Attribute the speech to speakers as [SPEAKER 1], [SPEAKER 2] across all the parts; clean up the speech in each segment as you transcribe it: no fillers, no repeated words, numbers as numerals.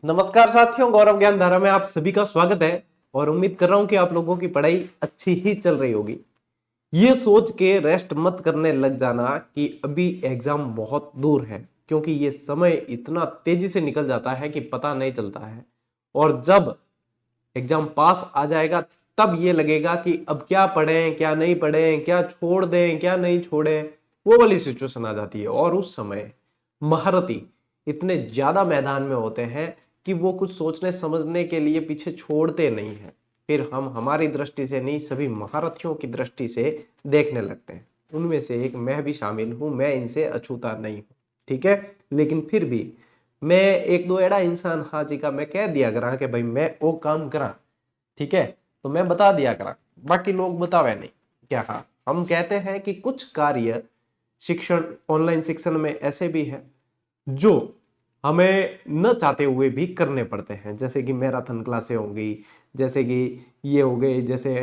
[SPEAKER 1] नमस्कार साथियों, गौरव ज्ञान धारा में आप सभी का स्वागत है और उम्मीद कर रहा हूं कि आप लोगों की पढ़ाई अच्छी ही चल रही होगी। ये सोच के रेस्ट मत करने लग जाना कि अभी एग्जाम बहुत दूर है, क्योंकि ये समय इतना तेजी से निकल जाता है कि पता नहीं चलता है। और जब एग्जाम पास आ जाएगा तब ये लगेगा कि अब क्या पढ़ें, क्या नहीं पढ़ें, क्या छोड़ दें, क्या नहीं छोड़ें। वो वाली सिचुएशन आ जाती है और उस समय महारथी इतने ज्यादा मैदान में होते हैं कि वो कुछ सोचने समझने के लिए पीछे छोड़ते नहीं है। फिर हम हमारी दृष्टि से नहीं, सभी महारथियों की दृष्टि से देखने लगते हैं। उनमें से एक मैं भी शामिल हूं, मैं इनसे अछूता नहीं हूं, ठीक है। लेकिन फिर भी मैं एक दो एड़ा इंसान हाँ जी का मैं कह दिया करा कि भाई मैं वो काम करा, ठीक है। तो मैं बता दिया करा, बाकी लोग बतावे नहीं। क्या हाँ, हम कहते हैं कि कुछ कार्य शिक्षण, ऑनलाइन शिक्षण में ऐसे भी है जो हमें न चाहते हुए भी करने पड़ते हैं, जैसे कि मैराथन क्लासें हो गई, जैसे कि ये हो गए, जैसे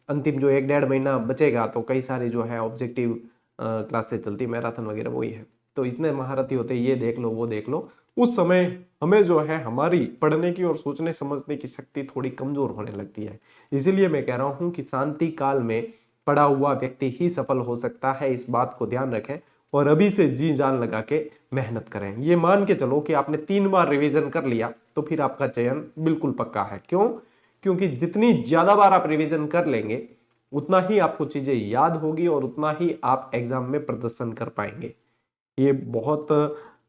[SPEAKER 1] अंतिम जो एक डेढ़ महीना बचेगा तो कई सारी जो है ऑब्जेक्टिव क्लासेस चलती, मैराथन वगैरह वही है। तो इतने महारथी होते, ये देख लो वो देख लो। उस समय हमें जो है हमारी पढ़ने की और सोचने समझने की शक्ति थोड़ी कमजोर होने लगती है। इसीलिए मैं कह रहा हूं कि शांति काल में पढ़ा हुआ व्यक्ति ही सफल हो सकता है, इस बात को ध्यान रखें और अभी से जी जान लगा के मेहनत करें। ये मान के चलो कि आपने 3 बार रिवीजन कर लिया तो फिर आपका चयन बिल्कुल पक्का है। क्यों? क्योंकि जितनी ज्यादा बार आप रिवीजन कर लेंगे उतना ही आपको चीजें याद होगी और उतना ही आप एग्जाम में प्रदर्शन कर पाएंगे। ये बहुत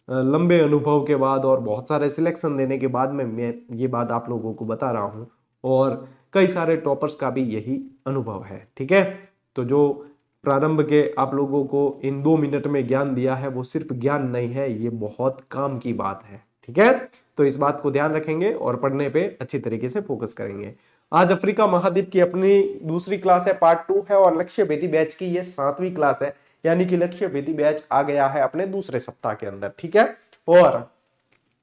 [SPEAKER 1] लंबे अनुभव के बाद और बहुत सारे सिलेक्शन देने के बाद में मैं ये बात आप लोगों को बता रहा हूं और कई सारे टॉपर्स का भी यही अनुभव है, ठीक है। तो जो प्रारंभ के आप लोगों को इन 2 मिनट में ज्ञान दिया है वो सिर्फ ज्ञान नहीं है, ये बहुत काम की बात है, ठीक है। तो इस बात को ध्यान रखेंगे और पढ़ने पे अच्छी तरीके से फोकस करेंगे। आज अफ्रीका महाद्वीप की अपनी दूसरी क्लास है, पार्ट 2 है और लक्ष्य भेदी बैच की ये 7वीं क्लास है, यानी कि लक्ष्य भेदी बैच आ गया है अपने दूसरे सप्ताह के अंदर, ठीक है। और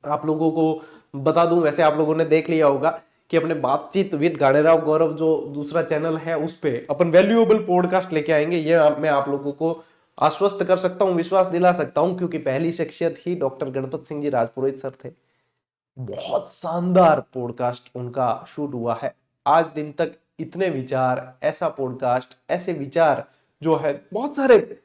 [SPEAKER 1] आप लोगों को बता दूं, वैसे आप लोगों ने देख लिया होगा कि अपने बातचीत विद गाड़ेराव गौरव जो दूसरा चैनल है उस पे अपन वैल्यूएबल पॉडकास्ट लेके आएंगे। ये मैं आप लोगों को आश्वस्त कर सकता हूं, विश्वास दिला सकता हूं, क्योंकि पहली शख्सियत ही डॉक्टर गणपत सिंह जी राजपुरोहित सर थे। बहुत शानदार पॉडकास्ट उनका शूट हुआ है। आज दिन तक इतने विचार, ऐसा पॉडकास्ट, ऐसे विचार जो है, बहुत सारे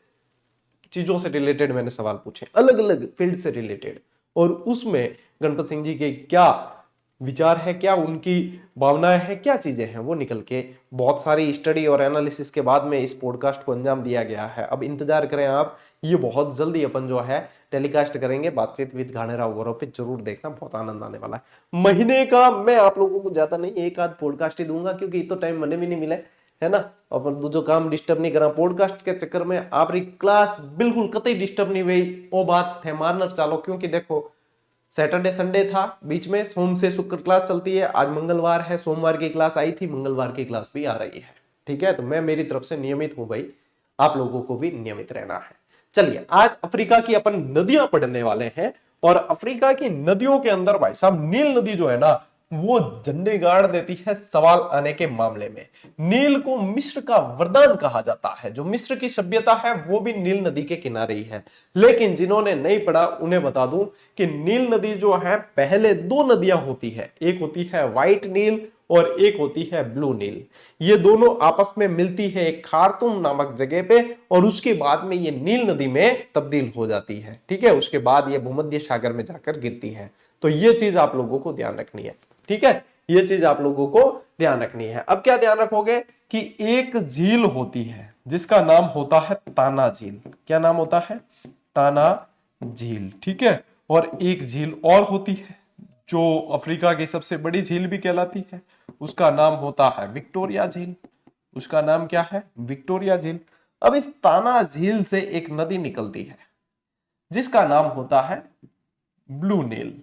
[SPEAKER 1] चीजों से रिलेटेड मैंने सवाल पूछे, अलग अलग फील्ड से रिलेटेड, और उसमें गणपत सिंह जी के क्या विचार है, क्या उनकी भावनाएं हैं, क्या चीजें हैं, वो निकल के बहुत सारी स्टडी और एनालिसिस के बाद में इस पॉडकास्ट को अंजाम दिया गया है। अब इंतजार करें आप, ये बहुत जल्दी अपन जो है टेलीकास्ट करेंगे। बातचीत विद घाणेराव गौरव पे जरूर देखना, बहुत आनंद आने वाला है। महीने का मैं आप लोगों को ज्यादा नहीं, एक आध पॉडकास्ट ही दूंगा, क्योंकि इतना टाइम मैंने भी नहीं मिला है ना। अपन जो काम डिस्टर्ब नहीं करा पॉडकास्ट के चक्कर में, आपकी क्लास बिल्कुल कतई डिस्टर्ब नहीं हुई, वो बात थे मारना चालो। क्योंकि देखो, सैटरडे संडे था बीच में, सोम से शुक्र क्लास चलती है, आज मंगलवार है, सोमवार की क्लास आई थी, मंगलवार की क्लास भी आ रही है, ठीक है। तो मैं मेरी तरफ से नियमित हूं भाई, आप लोगों को भी नियमित रहना है। चलिए, आज अफ्रीका की अपन नदियां पढ़ने वाले हैं और अफ्रीका की नदियों के अंदर भाई साहब नील नदी जो है ना, वो झंडे गाड़ देती है सवाल आने के मामले में। नील को मिस्र का वरदान कहा जाता है। जो मिस्र की सभ्यता है वो भी नील नदी के किनारे ही है। लेकिन जिन्होंने नहीं पढ़ा उन्हें बता दूं कि नील नदी जो है, पहले 2 नदियां होती है, एक होती है व्हाइट नील और एक होती है ब्लू नील। ये दोनों आपस में मिलती है एक खार्तूम नामक जगह पे और उसके बाद में ये नील नदी में तब्दील हो जाती है, ठीक है। उसके बाद ये भूमध्य सागर में जाकर गिरती है। तो ये चीज आप लोगों को ध्यान रखनी है, ठीक है। ये चीज आप लोगों को ध्यान रखनी है। अब क्या ध्यान रखोगे कि एक झील होती है जिसका नाम होता है ताना झील। क्या नाम होता है? ताना झील, ठीक है। और एक झील और होती है जो अफ्रीका की सबसे बड़ी झील भी कहलाती है, उसका नाम होता है विक्टोरिया झील। उसका नाम क्या है? विक्टोरिया झील। अब इस ताना झील से एक नदी निकलती है जिसका नाम होता है ब्लू नील,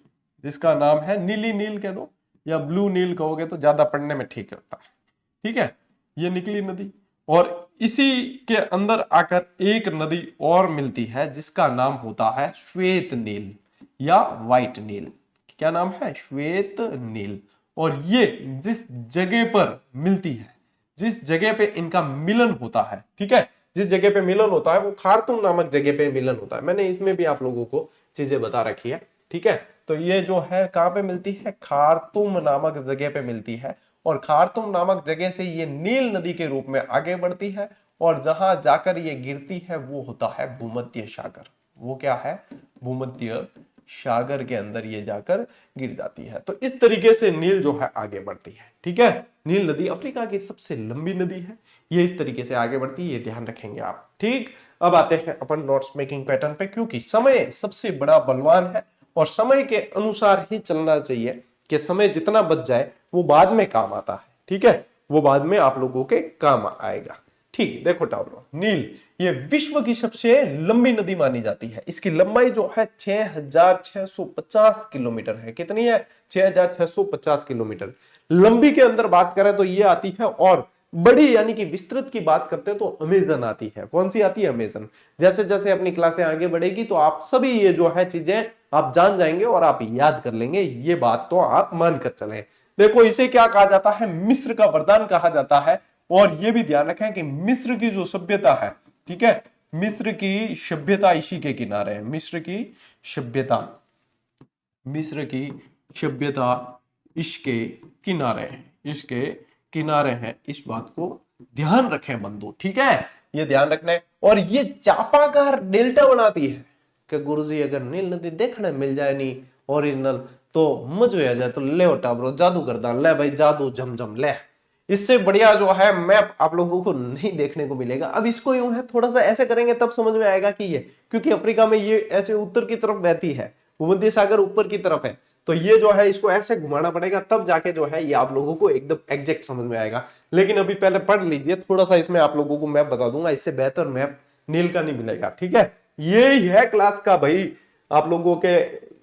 [SPEAKER 1] जिसका नाम है नीली नील कह दो या ब्लू नील कहोगे तो ज्यादा पढ़ने में ठीक लगता है, ठीक है। ये निकली नदी और इसी के अंदर आकर एक नदी और मिलती है जिसका नाम होता है श्वेत नील या व्हाइट नील। क्या नाम है? श्वेत नील। और ये जिस जगह पर मिलती है, जिस जगह पे इनका मिलन होता है, ठीक है, जिस जगह पे मिलन होता है वो खार्तूम नामक जगह पे मिलन होता है। मैंने इसमें भी आप लोगों को चीजें बता रखी है। ठीक है। तो ये जो है कहां पे मिलती है, खार्तूम नामक जगह पे मिलती है, और खार्तूम नामक जगह से ये नील नदी के रूप में आगे बढ़ती है, और जहां जाकर ये गिरती है वो होता है भूमध्य सागर। वो क्या है, भूमध्य सागर के अंदर ये जाकर गिर जाती है। तो इस तरीके से नील जो है आगे बढ़ती है, ठीक है। नील नदी अफ्रीका की सबसे लंबी नदी है, ये इस तरीके से आगे बढ़ती है, ये ध्यान रखेंगे आप, ठीक। अब आते हैं अपन नोट्स मेकिंग पैटर्न पे, क्योंकि समय सबसे बड़ा बलवान है और समय के अनुसार ही चलना चाहिए, कि समय जितना बच जाए वो बाद में काम आता है, ठीक है, वो बाद में आप लोगों के काम आएगा, ठीक। देखो टावरों, नील ये विश्व की सबसे लंबी नदी मानी जाती है। इसकी लंबाई जो है 6650 किलोमीटर है। कितनी है, 6650 किलोमीटर। लंबी के अंदर बात करें तो ये आती है, और बड़ी यानी कि विस्तृत की बात करते हैं तो अमेजन आती है। कौन सी आती है, अमेजन। जैसे जैसे अपनी क्लासें आगे बढ़ेगी तो आप सभी ये जो है चीजें आप जान जाएंगे और आप याद कर लेंगे, ये बात तो आप मानकर चलें। देखो इसे क्या कहा जाता है, मिस्र का वरदान कहा जाता है। और ये भी ध्यान रखें कि मिस्र की जो सभ्यता है, ठीक है, मिस्र की सभ्यता इसी के किनारे है। मिस्र की सभ्यता, मिस्र की सभ्यता इसके किनारे है, इसके किनारे है। इस बात को ध्यान रखें बंधु, ठीक है, ये ध्यान रखना है। और ये चापाकार डेल्टा बनाती है कि गुरुजी अगर नील नदी देखने मिल जाए नहीं ओरिजिनल तो मजा आ जाए, तो ले टाबरो जादू कर दान, ले भाई जादू झमझम ले। इससे बढ़िया जो है मैप आप लोगों को नहीं देखने को मिलेगा। अब इसको यूं है थोड़ा सा ऐसे करेंगे तब समझ में आएगा कि ये, क्योंकि अफ्रीका में ये ऐसे उत्तर की तरफ बहती है, भूमध्य सागर ऊपर की तरफ है, तो ये जो है इसको ऐसे घुमाना पड़ेगा, तब जाके जो है ये आप लोगों को एकदम एग्जैक्ट समझ में आएगा। लेकिन अभी पहले पढ़ लीजिए थोड़ा सा, इसमें आप लोगों को मैप बता दूंगा, इससे बेहतर मैप नील का नहीं मिलेगा, ठीक है। ये है क्लास का भाई, आप लोगों के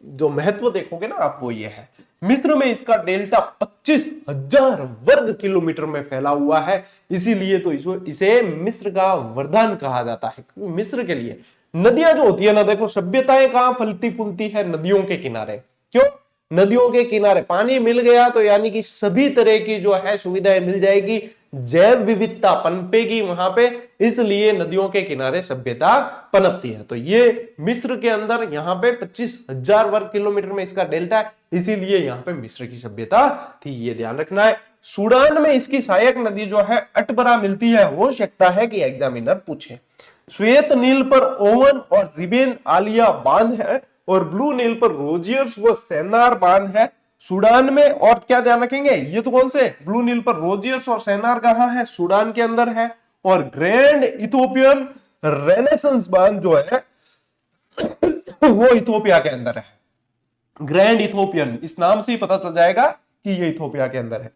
[SPEAKER 1] जो महत्व देखोगे ना आप, वो ये है। मिस्र में इसका डेल्टा 25,000 वर्ग किलोमीटर में फैला हुआ है, इसीलिए तो इसे मिस्र का वरदान कहा जाता है। मिस्र के लिए नदियां जो होती है ना, देखो सभ्यताएं कहां फलती फूलती है, नदियों के किनारे। क्यों, नदियों के किनारे पानी मिल गया तो यानी कि सभी तरह की जो है सुविधाएं मिल जाएगी, जैव विविधता पनपेगी वहां पे, इसलिए नदियों के किनारे सभ्यता पनपती है। तो ये मिस्र के अंदर यहाँ पे 25,000 वर्ग किलोमीटर में इसका डेल्टा है, इसीलिए यहाँ पे मिस्र की सभ्यता थी, ये ध्यान रखना है। सूडान में इसकी सहायक नदी जो है अटबरा मिलती है, हो सकता है कि एग्जामिनर पूछे। श्वेत नील पर ओवन और जिबेन आलिया बांध है, और ब्लू नील पर रोजियर्स व सेनार बांध है सूडान में। और क्या ध्यान रखेंगे, ये तो कौन से, ब्लू नील पर रोजियर्स और सेनार कहां है, सूडान के अंदर है। और ग्रैंड इथोपियन रेनेसेंस बांध जो है वो इथोपिया के अंदर है। ग्रैंड इथोपियन, इस नाम से ही पता चल जाएगा कि ये इथोपिया के अंदर है।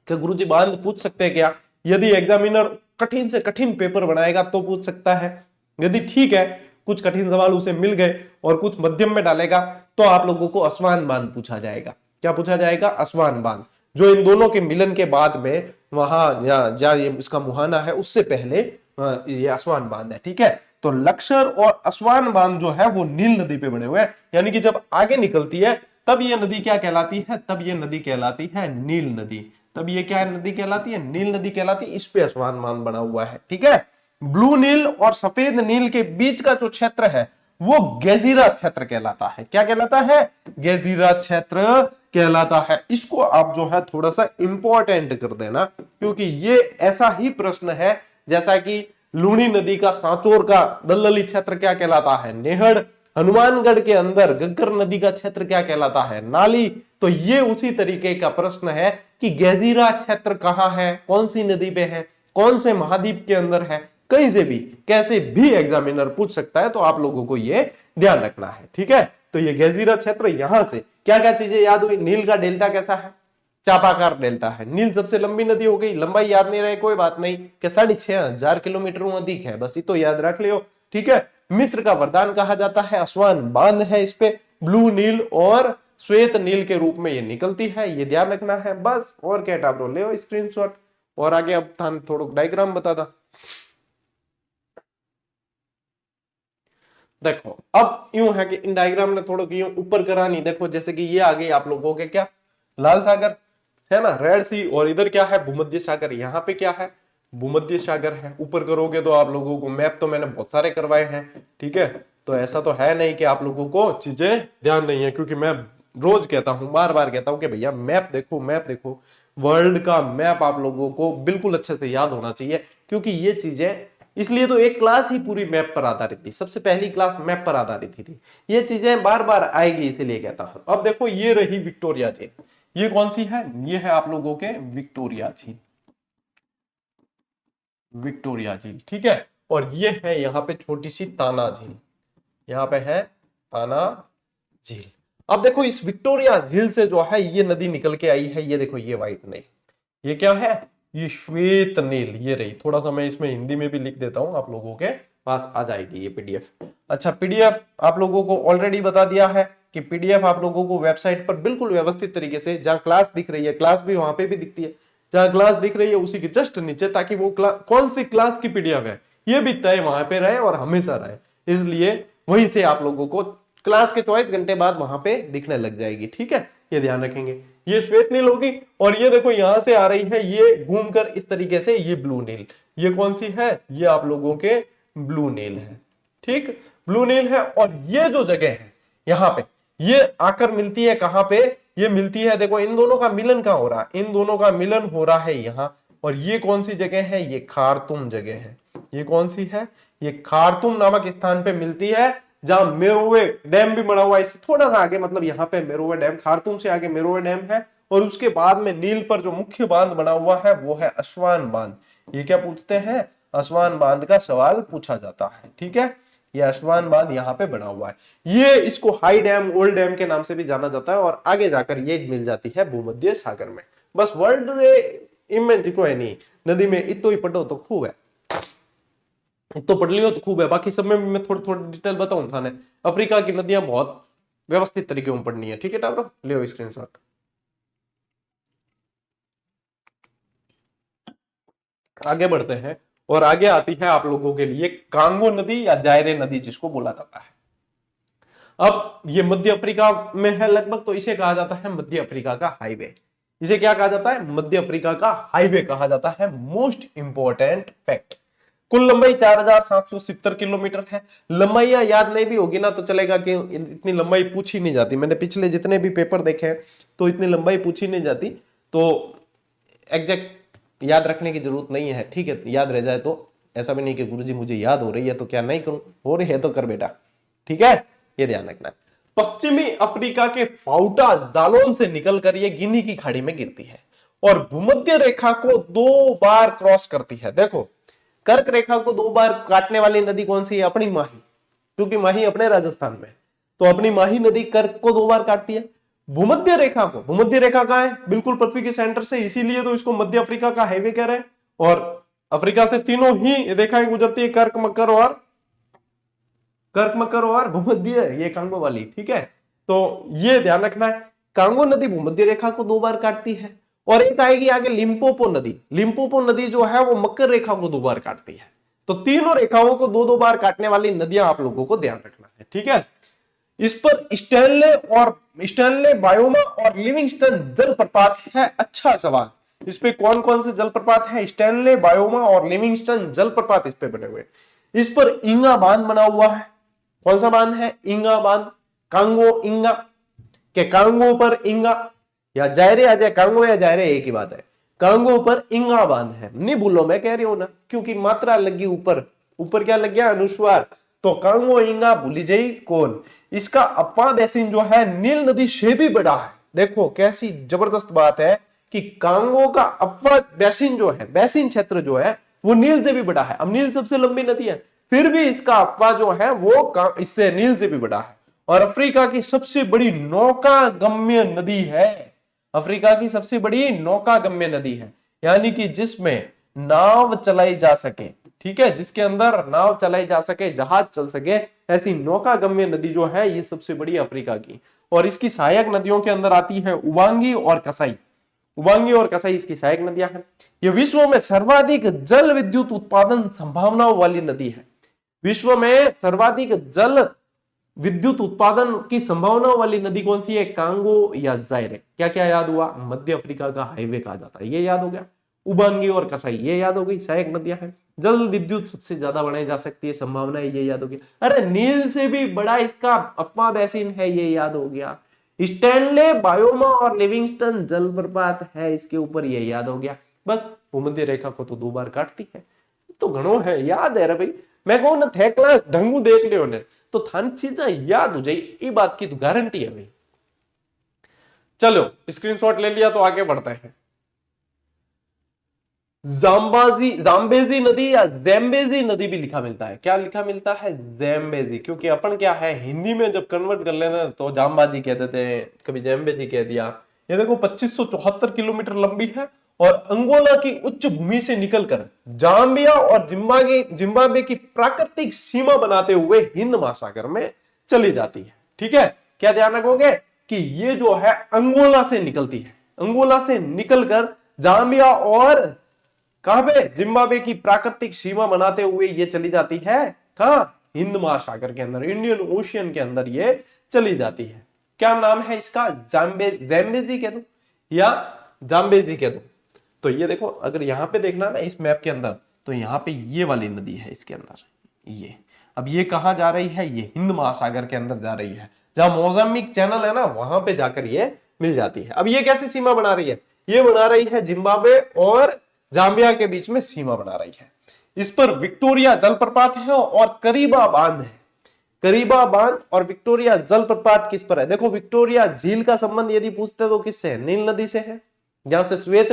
[SPEAKER 1] क्या गुरुजी बांध पूछ सकते हैं क्या, यदि एग्जामिनर कठिन से कठिन पेपर बनाएगा तो पूछ सकता है। यदि ठीक है कुछ कठिन सवाल उसे मिल गए और कुछ मध्यम में डालेगा तो आप लोगों को असवान बांध पूछा जाएगा। क्या पूछा जाएगा, असवान बांध, जो इन दोनों के मिलन के बाद में वहां जहां ये इसका मुहाना है उससे पहले ये असवान बांध है, ठीक है। तो लक्सर और असवान बांध जो है वो नील नदी पे बने हुए हैं, यानी कि जब आगे निकलती है तब ये नदी क्या कहलाती है, तब ये नदी कहलाती है नील नदी। तब ये क्या नदी कहलाती है, नील नदी कहलाती है, इस पे असवान बांध बना हुआ है, ठीक है। ब्लू नील और सफेद नील के बीच का जो क्षेत्र है वो गेजीरा क्षेत्र कहलाता है। क्या कहलाता है, गेजीरा क्षेत्र कहलाता है। इसको आप जो है थोड़ा सा इंपॉर्टेंट कर देना, क्योंकि ये ऐसा ही प्रश्न है जैसा कि लूणी नदी का सांचौर का दलदली क्षेत्र क्या कहलाता है, नेहड़। हनुमानगढ़ के अंदर गग्गर नदी का क्षेत्र क्या कहलाता है, नाली। तो ये उसी तरीके का प्रश्न है कि गेजीरा क्षेत्र कहां है, कौन सी नदी पे है, कौन से महाद्वीप के अंदर है, कहीं से भी कैसे भी एग्जामिनर पूछ सकता है, तो आप लोगों को ये ध्यान रखना है, ठीक है। तो ये गेजीरा क्षेत्र, यहां से क्या क्या चीजें याद हुई, नील का डेल्टा कैसा है, चापाकार डेल्टा है। नील सबसे लंबी नदी हो गई, लंबाई याद नहीं रहे कोई बात नहीं, कि 6,500 किलोमीटर अधिक है, बस ये तो याद रख लियो, ठीक है। मिस्र का वरदान कहा जाता है, असवान बांध है इस पे, ब्लू नील और श्वेत नील के रूप में ये निकलती है, ये ध्यान रखना है बस। और क्या टाबरो ले स्क्रीनशॉट, और आगे अब थान थोड़ा डायग्राम बता दा। देखो अब यूं है कि इन डायग्राम ने थोड़ा यूं ऊपर करानी, देखो जैसे कि ये आ गई आप लोगों के क्या, लाल सागर है ना, रेड सी, और इधर क्या है, भूमध्य सागर। यहाँ पे क्या है, भूमध्य सागर है। ऊपर करोगे तो आप लोगों को मैप तो मैंने बहुत सारे करवाए हैं, ठीक है, तो ऐसा तो है नहीं कि आप लोगों को चीजें ध्यान नहीं है, क्योंकि मैं रोज कहता हूं, बार बार कहता हूं कि भैया मैप देखो, मैप देखो। वर्ल्ड का मैप आप लोगों को बिल्कुल अच्छे से याद होना चाहिए, क्योंकि ये चीजें, इसलिए तो एक क्लास ही पूरी मैप पर आधारित थी, सबसे पहली क्लास मैप पर आधारित थी। ये चीजें बार बार आएगी, इसीलिए कहता हूं। अब देखो ये रही विक्टोरिया झील, ये कौन सी है? ये है आप लोगों के विक्टोरिया झील, विक्टोरिया झील, ठीक है। और ये है यहाँ पे छोटी सी ताना झील, यहाँ पे है ताना झील। अब देखो इस विक्टोरिया झील से जो है ये नदी निकल के आई है, ये देखो ये व्हाइट नील, ये क्या है? ये श्वेत नील, ये रही। थोड़ा सा मैं इसमें हिंदी में भी लिख देता हूं, आप लोगों के पास आ जाएगी ये पीडीएफ। अच्छा, पीडीएफ आप लोगों को ऑलरेडी बता दिया है कि पीडीएफ आप लोगों को वेबसाइट पर बिल्कुल व्यवस्थित तरीके से, जहां क्लास दिख रही है, क्लास भी वहां पे भी दिखती है, जहां क्लास दिख रही है उसी के जस्ट नीचे, ताकि वो कौन सी क्लास की पीडीएफ है ये भी तय वहां पे रहे और हमेशा रहे, इसलिए वहीं से आप लोगों को क्लास के 24 घंटे बाद वहां पे दिखने लग जाएगी, ठीक है। ये ध्यान रखेंगे। ये श्वेत नील होगी, और ये देखो यहां से आ रही है, ये घूमकर इस तरीके से, ये ब्लू नील। ये कौन सी है? ये आप लोगों के ब्लू नील है, ठीक, ब्लू नील है। और ये जो जगह है यहाँ पे, ये आकर मिलती है कहां पे? ये मिलती है, देखो इन दोनों का मिलन कहां हो रहा है? इन दोनों का मिलन हो रहा है यहाँ। और ये कौन सी जगह है? ये खार्तुम जगह है। ये कौन सी है? ये खार्तुम नामक स्थान पे मिलती है, जहां मेरोवे डैम भी बना हुआ है। इससे थोड़ा सा आगे, मतलब यहाँ पे मेरोवे डैम, खार्तुम से आगे मेरोवे डैम है। और उसके बाद में नील पर जो मुख्य बांध बना हुआ है वो है असवान बांध। ये क्या पूछते हैं? असवान बांध का सवाल पूछा जाता है, ठीक है। ये असवान बांध यहाँ पे बना हुआ है। ये इसको हाई डैम, ओल्ड डैम के नाम से भी जाना जाता है, और आगे जाकर ये मिल जाती है भूमध्य सागर में। बस वर्ल्ड इमेज को है नहीं, नदी में इतो ही पढ़ो तो खूब है, तो पढ़ लियो तो खूब है। बाकी सब में मैं थोड़ी थोड़ी डिटेल बताऊं था ने। अफ्रीका की नदियां बहुत व्यवस्थित तरीके में पढ़नी है, ठीक है टाबरो, लियो स्क्रीनशॉट। आगे बढ़ते हैं, और आगे आती है आप लोगों के लिए कांगो नदी या जायरे नदी जिसको बोला जाता है। अब ये मध्य अफ्रीका में है लगभग, तो इसे कहा जाता है मध्य अफ्रीका का हाईवे। इसे क्या कहा जाता है? मध्य अफ्रीका का हाईवे कहा जाता है। मोस्ट इंपॉर्टेंट फैक्ट, कुल लंबाई 4770 किलोमीटर है। लंबाई याद नहीं भी होगी ना तो चलेगा, कि इतनी लंबाई पूछी नहीं जाती। मैंने पिछले जितने भी पेपर देखे हैं तो इतनी लंबाई पूछी नहीं जाती, तो एग्जैक्ट याद रखने की जरूरत नहीं है, ठीक है। याद रह जाए तो, ऐसा भी नहीं कि गुरुजी मुझे याद हो रही है तो क्या नहीं करूं, हो रही है तो कर बेटा, ठीक है, ये ध्यान रखना। पश्चिमी अफ्रीका के फाउटा जालोन से निकलकर ये गिनी की खाड़ी में गिरती है, और भूमध्य रेखा को 2 बार क्रॉस करती है। देखो, कर्क रेखा को 2 बार काटने वाली नदी कौन सी है? अपनी माही, क्योंकि माही अपने राजस्थान में, तो अपनी माही नदी कर्क को 2 बार काटती है। भूमध्य रेखा को, भूमध्य रेखा कहां है? बिल्कुल पृथ्वी के सेंटर से, इसीलिए तो इसको मध्य अफ्रीका का हाईवे कह रहे हैं। और अफ्रीका से तीनों ही रेखाएं गुजरती है, कर्क, मकर और भूमध्य, ये कांगो वाली, ठीक है। तो ये ध्यान रखना है, कांगो नदी भूमध्य रेखा को 2 बार काटती है। और एक आएगी आगे लिम्पोपो नदी। लिम्पोपो नदी जो है वो मकर रेखा को 2 बार काटती है। तो तीनों रेखाओं को 2-2 बार काटने वाली नदियां आप लोगों को ध्यान रखना है, ठीक है। इस पर स्टैनले बायोमा और लिविंगस्टन जलप्रपात है। अच्छा सवाल, इस पे कौन कौन से जलप्रपात है? स्टैनले, बायोमा और लिविंगस्टन जलप्रपात इस पे बने हुए। इस पर इंगा बांध बना हुआ है। कौन सा बांध है? इंगा बांध। कांगो इंगा के, कांगो पर इंगा, या जायरे आ जाए, कांगो या जायरे एक ही बात है। कांगो पर इंगा बांध है, नहीं भूलो, मैं कह रही हूं ना, क्योंकि मात्रा लगी ऊपर, ऊपर क्या लग गया? अनुस्वार। तो कांगो इंगा भूली जाई कौन। इसका अप्पा बेसिन जो है नील नदी से भी बड़ा है। देखो कैसी जबरदस्त बात है कि कांगो का अप्पा बेसिन जो है, बेसिन क्षेत्र जो है वो नील से भी बड़ा है। अब नील सबसे लंबी नदी है, फिर भी इसका अप्पा जो है वो इससे नील से भी बड़ा है। और अफ्रीका की सबसे बड़ी नौका गम्य नदी है। अफ्रीका की सबसे बड़ी नौका गम्य नदी है, यानी कि जिसमें नाव चलाई जा सके, ठीक है, जिसके अंदर नाव चलाई जा सके, जहाज चल सके, ऐसी नौका गम्य नदी जो है ये सबसे बड़ी अफ्रीका की। और इसकी सहायक नदियों के अंदर आती है उबांगी और कसाई। उबांगी और कसाई इसकी सहायक नदियां हैं। ये विश्व में सर्वाधिक जल विद्युत उत्पादन संभावनाओं वाली नदी है। विश्व में सर्वाधिक जल विद्युत उत्पादन की संभावना वाली नदी कौन सी है? कांगो या जायरे। क्या क्या याद हुआ? मध्य अफ्रीका का हाईवे कहा जाता है, ये याद हो गया। उबांगी और कसाई ये याद हो गई, सहायक नदियां हैं। जल विद्युत सबसे ज्यादा बनाई जा सकती है, संभावना है, ये याद हो गया। अरे नील से भी बड़ा इसका अप्पा बेसिन है, ये याद हो गया। स्टैनले, बायोमा और लिविंगस्टन जलप्रपात है इसके ऊपर, ये याद हो गया। बस भूमध्य रेखा को तो 2 बार काटती है, तो घणो है याद है रे भाई। मैं कहूं ना थे क्लास ढंगू देख लियो ने तो थान चीजें याद हो जाए, ये बात की तो गारंटी है भाई। चलो स्क्रीनशॉट ले लिया तो आगे बढ़ते हैं। जाम्बेजी नदी या जैम्बेजी नदी भी लिखा मिलता है। क्या लिखा मिलता है? जैम्बेजी, क्योंकि अपन क्या है हिंदी में जब कन्वर्ट कर लेना तो जाम्बाजी कह देते हैं, कभी जैम्बेजी कह दिया। ये देखो 2574 किलोमीटर लंबी है और अंगोला की उच्च भूमि से निकलकर जाम्बिया और जिम्बाब्वे की प्राकृतिक सीमा बनाते हुए हिंद महासागर में चली जाती है। ठीक है, क्या ध्यान रखोगे कि ये जो है अंगोला से निकलती है, अंगोला से निकलकर जाम्बिया और कहां पे? जिम्बाब्वे की प्राकृतिक सीमा बनाते हुए ये चली जाती है कहां? हिंद महासागर के अंदर, इंडियन ओशियन के अंदर ये चली जाती है। क्या नाम है इसका? जैम्बेजी कह दो या जाम्बेजी कह दो। तो ये देखो अगर यहां पे देखना ना इस मैप के अंदर, तो यहां पे ये वाली नदी है इसके अंदर, ये अब ये कहां जा रही है? ये हिंद महासागर के अंदर जा रही है, जहां मोजाम्बिक चैनल है ना वहां पे जाकर ये मिल जाती है। अब ये कैसी सीमा बना रही है? ये बना रही है जिम्बाब्वे और जाम्बिया के बीच में सीमा बना रही है। इस पर विक्टोरिया जलप्रपात है और करीबा बांध है। करीबा बांध और विक्टोरिया जलप्रपात किस पर है? देखो विक्टोरिया झील का संबंध यदि पूछते तो किससे है? नील नदी से है, जहां से श्वेत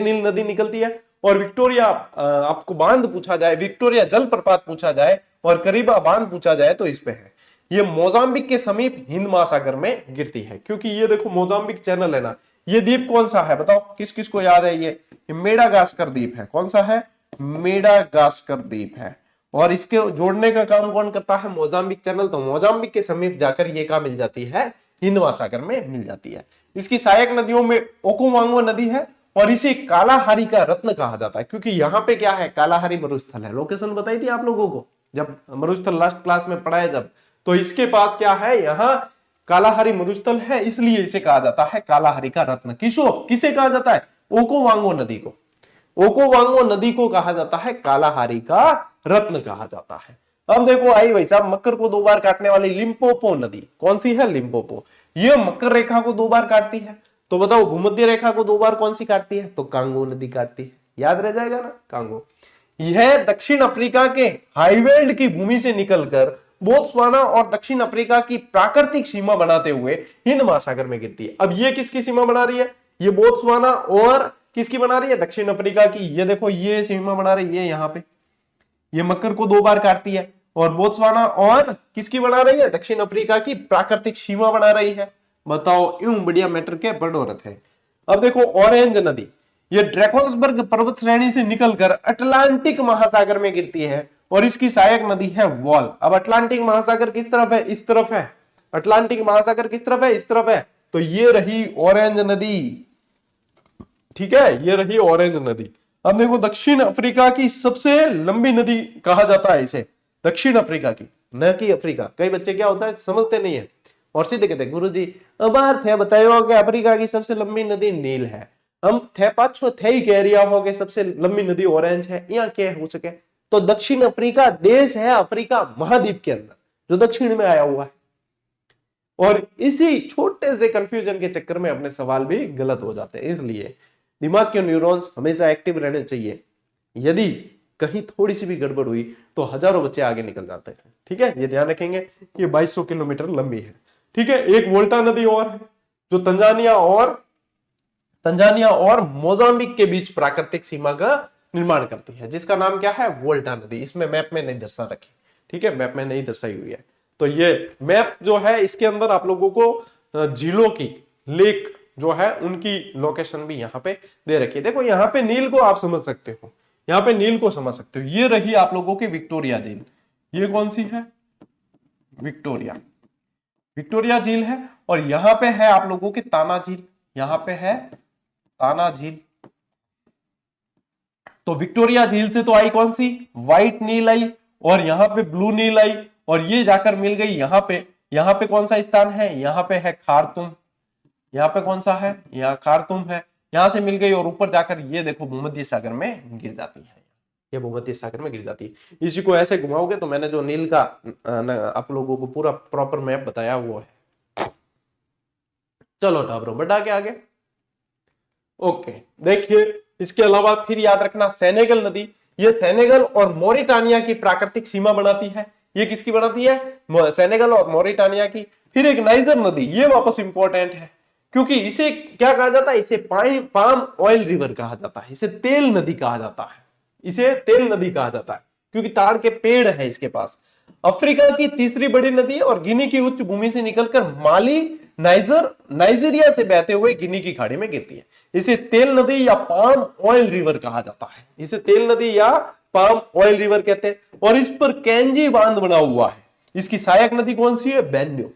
[SPEAKER 1] नील नदी निकलती है। और विक्टोरिया आपको बांध पूछा जाए, विक्टोरिया जलप्रपात पूछा जाए और करीबा बांध पूछा जाए तो इस पे है। ये मोजाम्बिक के समीप हिंद महासागर में गिरती है, क्योंकि ये देखो मोजाम्बिक चैनल है ना। ये द्वीप कौन सा है बताओ, किस किस को याद है? ये मेडागास्कर द्वीप है। कौन सा है? मेडागास्कर द्वीप है। और इसके जोड़ने का काम कौन करता है? Mozambique channel. तो मोजाम्बिक के समीप जाकर ये कहां मिल जाती है? हिंद महासागर में मिल जाती है। इसकी सहायक नदियों में ओकोवांगो नदी है और इसे कालाहारी का रत्न कहा जाता है, क्योंकि यहाँ पे क्या है? कालाहारी मरुस्थल है। लोकेशन बताई थी आप लोगों को जब मरुस्थल लास्ट क्लास में पढ़ाया जब, तो इसके पास क्या है? यहाँ कालाहारी मरुस्थल है, इसलिए इसे कहा जाता है कालाहारी का रत्न। किसे कहा जाता है? ओकोवांगो नदी को। ओकोवांगो नदी को कहा जाता है कालाहारी का रत्न कहा जाता है। अब देखो आई भाई साहब, मकर को 2 बार काटने वाली लिम्पोपो नदी कौन सी है? लिम्पोपो। ये मकर रेखा को 2 बार काटती है। तो बताओ भूमध्य रेखा को 2 बार कौन सी काटती है? तो कांगो नदी काटती है। याद रह जाएगा ना, कांगो। यह दक्षिण अफ्रीका के हाईवेल्ड की भूमि से निकलकर बोत्सवाना और दक्षिण अफ्रीका की प्राकृतिक सीमा बनाते हुए हिंद महासागर में गिरती है। अब ये किसकी सीमा बना रही है? ये बोत्सवाना और किसकी बना रही है? दक्षिण अफ्रीका की। ये देखो ये सीमा बना रही है यहाँ पे, ये मकर को 2 बार काटती है और बोत्सवाना और किसकी बना रही है? दक्षिण अफ्रीका की प्राकृतिक सीमा बना रही है। बताओ यूं बढ़िया मैटर के बड़ोरत है। अब देखो ऑरेंज नदी, ये ड्रैकोन्सबर्ग पर्वत श्रेणी से निकलकर अटलांटिक महासागर में गिरती है और इसकी सहायक नदी है वॉल। अब अटलांटिक महासागर किस तरफ है? इस तरफ है। अटलांटिक महासागर किस तरफ है? इस तरफ है। तो ये रही ऑरेंज नदी। ठीक है, ये रही ऑरेंज नदी। अब देखो दक्षिण अफ्रीका की सबसे लंबी नदी कहा जाता है इसे, दक्षिण अफ्रीका की, न कि अफ्रीका। कई बच्चे क्या होता है समझते नहीं है और सीधे कहते गुरु जी अब थे बताओ कि अफ्रीका की सबसे लंबी नदी नील है। हम थे पाछो थे ही कह रहा हो कि सबसे लंबी नदी ऑरेंज है, यहाँ क्या हो सके? तो दक्षिण अफ्रीका देश है अफ्रीका महाद्वीप के अंदर जो दक्षिण में आया हुआ है। और इसी छोटे से कंफ्यूजन के चक्कर में अपने सवाल भी गलत हो जाते हैं। इसलिए दिमाग के न्यूरॉन्स हमेशा एक्टिव रहने चाहिए। यदि कहीं थोड़ी सी भी गड़बड़ हुई तो हजारों बच्चे आगे निकल जाते हैं। ठीक है, ये ध्यान रखेंगे। ये 2200 किलोमीटर लंबी है। ठीक है, एक वोल्टा नदी और है जो तंजानिया और मोजाम्बिक के बीच प्राकृतिक सीमा का निर्माण करती है, जिसका नाम क्या है? वोल्टा नदी। इसमें मैप में नहीं दर्शा रखी, ठीक है, मैप में नहीं दर्शाई हुई है। तो ये मैप जो है इसके अंदर आप लोगों को झीलों की, लेक जो है उनकी लोकेशन भी यहाँ पे दे रखी है। देखो यहाँ पे नील को आप समझ सकते हो, यहाँ पे नील को समझ सकते हो। ये रही आप लोगों की विक्टोरिया झील। ये कौन सी है? विक्टोरिया झील है। और यहाँ पे है आप लोगों की ताना झील, यहाँ पे है ताना झील। तो विक्टोरिया झील से तो आई कौन सी? व्हाइट नील आई और यहाँ पे ब्लू नील आई और ये जाकर मिल गई यहाँ पे। यहाँ पे कौन सा स्थान है? यहाँ पे है खार्तूम। यहाँ पे कौन सा है? यहाँ खार्तूम है। यहां से मिल गई और ऊपर जाकर ये देखो भूमध्य सागर में गिर जाती है। ये भूमध्य सागर में गिर जाती है। इसी को ऐसे घुमाओगे तो मैंने जो नील का आप लोगों को पूरा प्रॉपर मैप बताया वो है। चलो टाबरो बढ़ा के आगे। ओके, देखिए इसके अलावा फिर याद रखना सेनेगल नदी, ये सेनेगल और मॉरिटानिया की प्राकृतिक सीमा बनाती है। ये किसकी बनाती है? सेनेगल और मॉरिटानिया की। फिर एक नाइजर नदी, ये वापस इंपॉर्टेंट है क्योंकि इसे क्या कहा जाता है? इसे पाम ऑयल रिवर कहा जाता है, इसे तेल नदी कहा जाता है, इसे तेल नदी कहा जाता है क्योंकि ताड़ के पेड़ है इसके पास। अफ्रीका की तीसरी बड़ी नदी और गिनी की उच्च भूमि से निकलकर माली, नाइजीरिया से बहते हुए गिनी की खाड़ी में गिरती है। इसे तेल नदी या पाम ऑयल रिवर कहा जाता है, इसे तेल नदी या पाम ऑयल रिवर कहते हैं। और इस पर कैंजी बांध बना हुआ है। इसकी सहायक नदी कौन सी है? बेन्यू।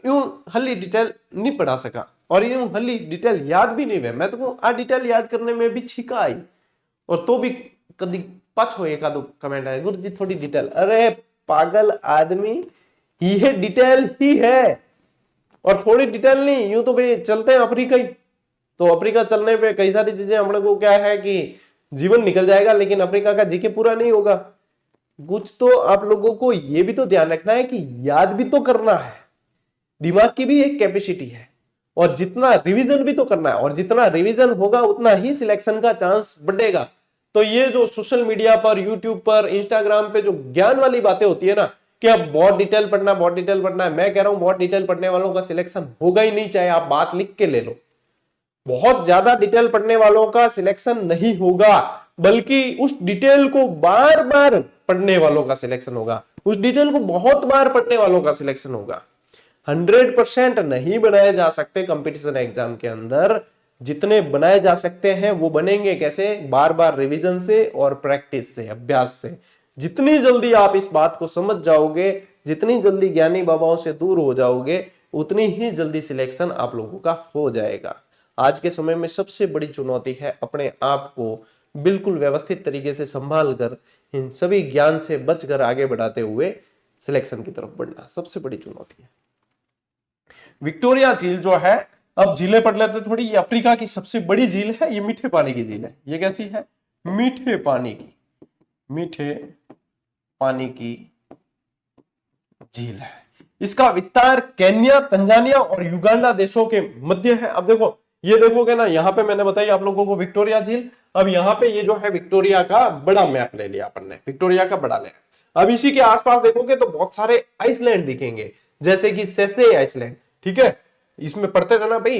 [SPEAKER 1] यूं हल्ली डिटेल नहीं पढ़ा सका और यूं हल्ली डिटेल याद भी नहीं हुआ। मैं तो आ डिटेल याद करने में भी छिका आई और तो भी कभी पछ हो एक आधो कमेंट आए, गुरु जी थोड़ी डिटेल। अरे पागल आदमी, ये डिटेल ही है और थोड़ी डिटेल नहीं। यूं तो भाई चलते हैं अफ्रीका ही, तो अफ्रीका चलने पे कई सारी चीजें हम लोग को क्या है कि जीवन निकल जाएगा, लेकिन अफ्रीका का जीके पूरा नहीं होगा। कुछ तो आप लोगों को ये भी तो ध्यान रखना है कि याद भी तो करना है, दिमाग की भी एक कैपेसिटी है और जितना रिवीजन भी तो करना है और जितना रिवीजन होगा उतना ही सिलेक्शन का चांस बढ़ेगा। तो ये जो सोशल मीडिया पर, यूट्यूब पर, इंस्टाग्राम पे जो ज्ञान वाली बातें होती है ना कि अब बहुत डिटेल पढ़ना, बहुत डिटेल पढ़ना है, मैं कह रहा हूं बहुत डिटेल पढ़ने वालों का सिलेक्शन होगा ही नहीं, चाहे आप बात लिख के ले लो। बहुत ज्यादा डिटेल पढ़ने वालों का सिलेक्शन नहीं होगा, बल्कि उस डिटेल को बार बार पढ़ने वालों का सिलेक्शन होगा, उस डिटेल को बहुत बार पढ़ने वालों का सिलेक्शन होगा। 100% नहीं बनाए जा सकते कंपटीशन एग्जाम के अंदर, जितने बनाए जा सकते हैं वो बनेंगे कैसे? बार बार रिवीजन से और प्रैक्टिस से, अभ्यास से। जितनी जल्दी आप इस बात को समझ जाओगे, जितनी जल्दी ज्ञानी बाबाओं से दूर हो जाओगे, उतनी ही जल्दी सिलेक्शन आप लोगों का हो जाएगा। आज के समय में सबसे बड़ी चुनौती है अपने आप को बिल्कुल व्यवस्थित तरीके से संभाल कर इन सभी ज्ञान से बचकर आगे बढ़ाते हुए सिलेक्शन की तरफ बढ़ना सबसे बड़ी चुनौती है। विक्टोरिया झील जो है, अब झीलें पढ़ लेते थोड़ी। ये अफ्रीका की सबसे बड़ी झील है, ये मीठे पानी की झील है। ये कैसी है? मीठे पानी की, मीठे पानी की झील है। इसका विस्तार केन्या, तंजानिया और युगांडा देशों के मध्य है। अब देखो, ये देखोगे ना, यहाँ पे मैंने बताई आप लोगों को विक्टोरिया झील। अब यहाँ पे ये जो है विक्टोरिया का बड़ा मैप ले लिया अपन ने, विक्टोरिया का बड़ा लिया। अब इसी के आसपास देखोगे तो बहुत सारे आइसलैंड दिखेंगे, जैसे कि सेसे आइसलैंड, ठीक है, इसमें पढ़ते रहना भाई,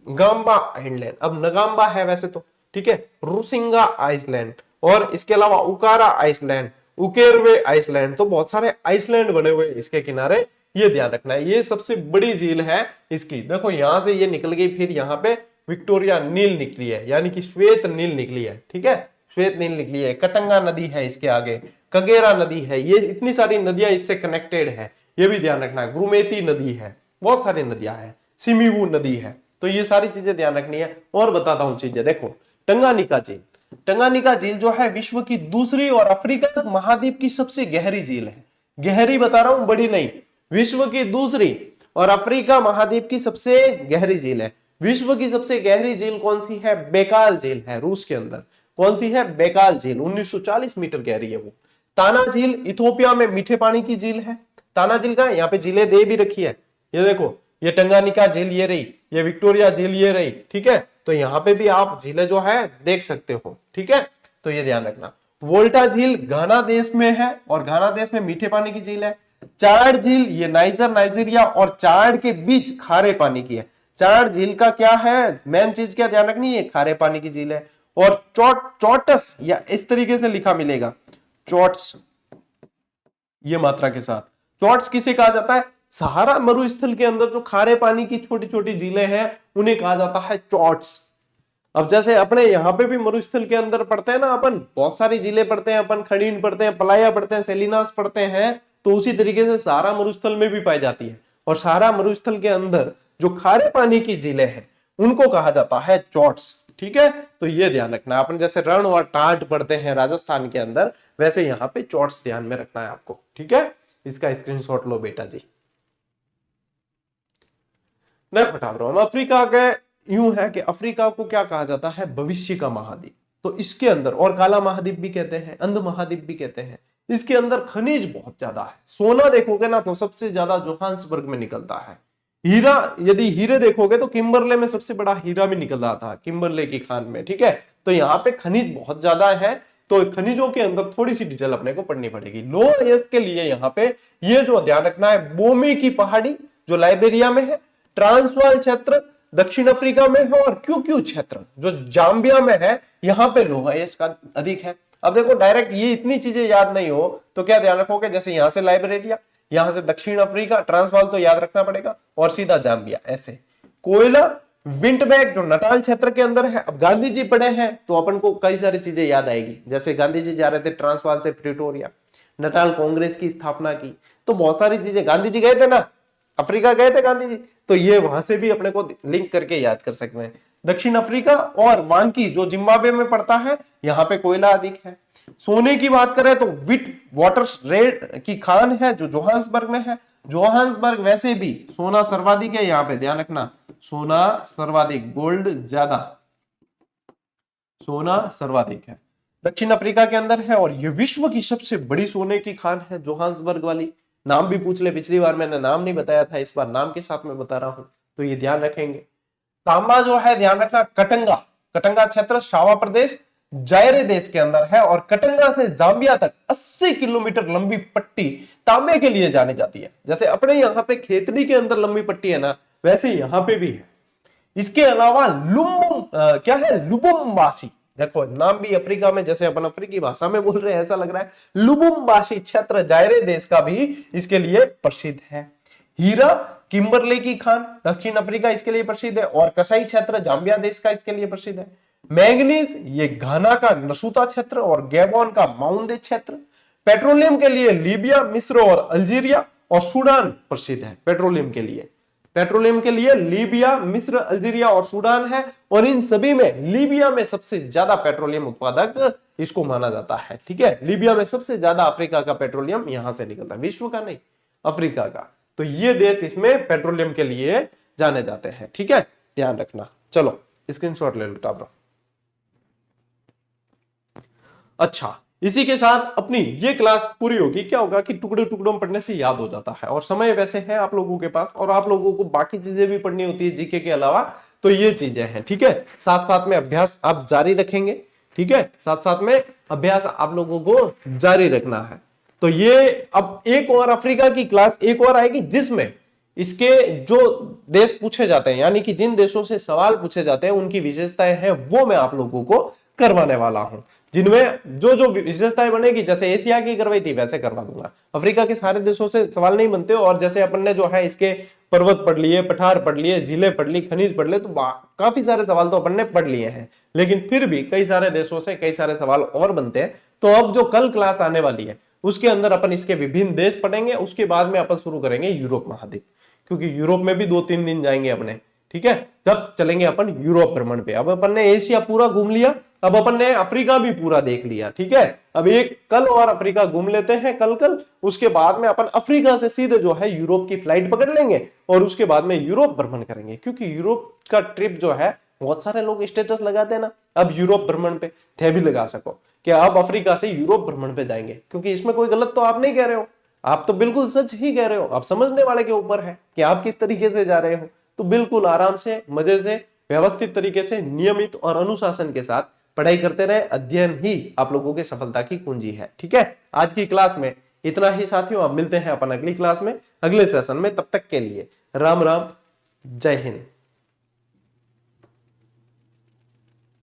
[SPEAKER 1] गाम्बा आइलैंड, अब नगाम्बा है वैसे तो, ठीक है, रुसिंगा आइसलैंड, और इसके अलावा उकारा आइसलैंड, उकेरवे आइसलैंड। तो बहुत सारे आइसलैंड बने हुए इसके किनारे, ये ध्यान रखना है। ये सबसे बड़ी झील है इसकी। देखो यहां से ये निकल गई, फिर यहाँ पे विक्टोरिया नील निकली है, यानी कि श्वेत नील निकली है, ठीक है, श्वेत नील निकली है। कटंगा नदी है इसके आगे, कगेरा नदी है, ये इतनी सारी नदियां इससे कनेक्टेड है, ये भी ध्यान रखना है। गुरुमेती नदी है, बहुत सारी नदियां हैं, सिमीवू नदी है, तो ये सारी चीजें ध्यान रखनी है। और बताता हूं चीजें, देखो टंगानिका झील, टंगानिका झील जो है विश्व की दूसरी और अफ्रीका महाद्वीप की सबसे गहरी झील है। गहरी बता रहा हूं, बड़ी नहीं। विश्व की दूसरी और अफ्रीका महाद्वीप की सबसे गहरी झील है। विश्व की सबसे गहरी झील कौन सी है? बेकाल झील है, रूस के अंदर। कौन सी है? बेकाल झील, 1940 मीटर गहरी है वो। ताना झील इथोपिया में मीठे पानी की झील है। ताना झील का यहाँ पे झीलें दे भी रखी है, ये देखो, ये टंगानिका झील ये रही, ये विक्टोरिया झील ये रही, ठीक है। तो यहाँ पे भी आप झीलें जो है देख सकते हो, ठीक है, तो ये ध्यान रखना। वोल्टा झील घाना देश में है और घाना देश में मीठे पानी की झील है। चाड झील ये नाइजीरिया और चाड के बीच खारे पानी की है। चाड झील का क्या है मेन चीज, क्या ध्यान रखनी है? खारे पानी की झील है। और चोटस, या इस तरीके से लिखा मिलेगा, चोट्स, ये मात्रा के साथ। चोट्स किसे कहा जाता है? सहारा मरुस्थल के अंदर जो खारे पानी की छोटी छोटी झीलें हैं उन्हें कहा जाता है चोट्स। अब जैसे अपने यहाँ पे भी मरुस्थल के अंदर पढ़ते हैं ना अपन, बहुत सारी झीलें पढ़ते हैं अपन, खड़ीन पढ़ते हैं, पलाया पढ़ते हैं, सेलिनास पढ़ते हैं, तो उसी तरीके से सहारा मरुस्थल में भी पाई जाती है। और सहारा मरुस्थल के अंदर जो खारे पानी की झीलें हैं उनको कहा जाता है चोट्स, ठीक है। तो ये ध्यान रखना, अपन जैसे रण और टाट पढ़ते हैं राजस्थान के अंदर, वैसे यहाँ पे चोट्स ध्यान में रखना है आपको, ठीक है। इसका स्क्रीनशॉट लो बेटा जी। मैं बता रहा हूं, अफ्रीका के यूं है कि अफ्रीका को क्या कहा जाता है? भविष्य का महाद्वीप। तो इसके अंदर, और काला महाद्वीप भी कहते हैं, अंध महाद्वीप भी कहते हैं, इसके अंदर खनिज बहुत ज्यादा है। सोना देखोगे ना तो सबसे ज्यादा जोहान्सबर्ग में निकलता है। हीरा, यदि हीरे देखोगे तो किम्बरले में सबसे बड़ा हीरा भी निकल रहा था, किम्बरले की खान में, ठीक है। तो यहाँ पे खनिज बहुत ज्यादा है, तो खनिजों के अंदर थोड़ी सी डिटेल अपने को पढ़नी पड़ेगी। लो एस के लिए यहाँ पे ये जो ध्यान रखना है, बोमी की पहाड़ी जो लाइबेरिया में है, ट्रांसवाल क्षेत्र दक्षिण अफ्रीका में है, और क्यू क्षेत्र जो जाम्बिया में है, यहाँ पे लोहा एस का अधिक है। अब देखो डायरेक्ट ये इतनी चीजें याद नहीं हो तो क्या ध्यान रखोगे, जैसे यहां से लाइबेरिया, यहां से दक्षिण अफ्रीका, ट्रांसवाल तो याद रखना पड़ेगा, और सीधा जाम्बिया ऐसे। कोयला विंटबैग जो नटाल क्षेत्र के अंदर है। अब गांधी जी पढ़े हैं तो अपन को कई सारी चीजें याद आएगी, जैसे गांधी जी जा रहे थे ट्रांसवाल से प्रिटोरिया, नटाल कांग्रेस की स्थापना की, तो बहुत सारी चीजें, गांधी जी गए थे ना, अफ्रीका गए थे गांधी जी, तो ये वहां से भी अपने को लिंक करके याद कर सकते हैं। दक्षिण अफ्रीका और वांकी जो जिम्बाब्वे में पड़ता है, यहाँ पे कोयला अधिक है। सोने की बात करें तो विट वाटर रेड की खान है जो जोहान्सबर्ग में है। जोहान्सबर्ग वैसे भी सोना सर्वाधिक है, यहाँ पे ध्यान रखना, सोना सर्वाधिक, गोल्ड ज्यादा, सोना सर्वाधिक है, दक्षिण अफ्रीका के अंदर है। और ये विश्व की सबसे बड़ी सोने की खान है जोहान्सबर्ग वाली। नाम भी पूछ ले, पिछली बार मैंने नाम नहीं बताया था, इस बार नाम के साथ में बता रहा हूं, तो ये ध्यान रखेंगे। तांबा जो है ध्यान रखना, कटंगा, कटंगा क्षेत्र शावा प्रदेश जायरे देश के अंदर है, और कटंगा से जाम्बिया तक 80 किलोमीटर लंबी पट्टी तांबे के लिए जानी जाती है। जैसे अपने यहाँ पे खेतड़ी के अंदर लंबी पट्टी है ना, वैसे यहाँ पे भी है। इसके अलावा क्या है, लुबुम्बाशी, देखो नाम भी अफ्रीका में, जैसे अपन अफ्रीकी भाषा में बोल रहे हैं ऐसा लग रहा है। लुबुम्बाशी क्षेत्र जायरे देश का भी इसके लिए प्रसिद्ध है। हीरा किम्बरले की खान दक्षिण अफ्रीका इसके लिए प्रसिद्ध है, और कसाई क्षेत्र जाम्बिया देश का इसके लिए प्रसिद्ध है। मैंगनीज ये घाना का नसूता क्षेत्र और गैबोन का माउंडे क्षेत्र। पेट्रोलियम के लिए लीबिया, मिस्र और अल्जीरिया और सूडान प्रसिद्ध है। पेट्रोलियम के लिए, पेट्रोलियम के लिए लीबिया, मिस्र, अल्जीरिया और सूडान है, और इन सभी में लीबिया में सबसे ज्यादा पेट्रोलियम उत्पादक इसको माना जाता है, ठीक है। लीबिया में सबसे ज्यादा अफ्रीका का पेट्रोलियम यहां से निकलता है, विश्व का नहीं, अफ्रीका का। तो ये देश इसमें पेट्रोलियम के लिए जाने जाते हैं, ठीक है, ध्यान रखना। चलो स्क्रीनशॉट ले लो टाब्रो। अच्छा, इसी के साथ अपनी ये क्लास पूरी होगी। क्या होगा कि टुकड़े टुकड़ों में पढ़ने से याद हो जाता है, और समय वैसे है आप लोगों के पास, और आप लोगों को बाकी चीजें भी पढ़नी होती है जीके के अलावा, तो ये चीजें हैं, ठीक है। साथ साथ में अभ्यास आप जारी रखेंगे, ठीक है, साथ साथ में अभ्यास आप लोगों को जारी रखना है। तो ये अब एक और अफ्रीका की क्लास एक और आएगी, जिसमें इसके जो देश पूछे जाते हैं, यानी कि जिन देशों से सवाल पूछे जाते हैं उनकी विशेषताएं हैं, वो मैं आप लोगों को करवाने वाला हूं, जिनमें जो जो विशेषताएं बनेगी, जैसे एशिया की करवाई थी वैसे करवा दूंगा। अफ्रीका के सारे देशों से सवाल नहीं बनते, और जैसे अपन ने जो है इसके पर्वत पढ़ लिए, पठार पढ़ लिए, झीलें पढ़ ली, खनिज पढ़ लिए, तो काफी सारे सवाल तो अपन ने पढ़ लिए हैं, लेकिन फिर भी कई सारे देशों से कई सारे सवाल और बनते हैं। तो अब जो कल क्लास आने वाली है उसके अंदर अपन इसके विभिन्न देश पढ़ेंगे, उसके बाद में अपन शुरू करेंगे यूरोप महाद्वीप, क्योंकि यूरोप में भी 2-3 दिन जाएंगे अपने, ठीक है। जब चलेंगे अपन यूरोप भ्रमण पे, अब अपन ने एशिया पूरा घूम लिया, अब अपन ने अफ्रीका भी पूरा देख लिया, ठीक है। अब एक कल और अफ्रीका घूम लेते हैं, कल उसके बाद में अपन अफ्रीका से सीधे जो है यूरोप की फ्लाइट पकड़ लेंगे, और उसके बाद में यूरोप भ्रमण करेंगे, क्योंकि यूरोप का ट्रिप जो है, बहुत सारे लोग स्टेटस लगाते हैं ना, अब यूरोप भ्रमण पे, थे भी लगा सको कि आप अफ्रीका से यूरोप भ्रमण पे जाएंगे, क्योंकि इसमें कोई गलत तो आप नहीं कह रहे हो, आप तो बिल्कुल सच ही कह रहे हो। आप समझने वाले के ऊपर है कि आप किस तरीके से जा रहे हो। तो बिल्कुल आराम से, मजे से, व्यवस्थित तरीके से, नियमित और अनुशासन के साथ पढ़ाई करते रहे। अध्ययन ही आप लोगों की सफलता की कुंजी है, ठीक है। आज की क्लास में इतना ही साथियों, अब मिलते हैं अपन अगली क्लास में, अगले सेशन में। तब तक के लिए राम राम, जय हिंद।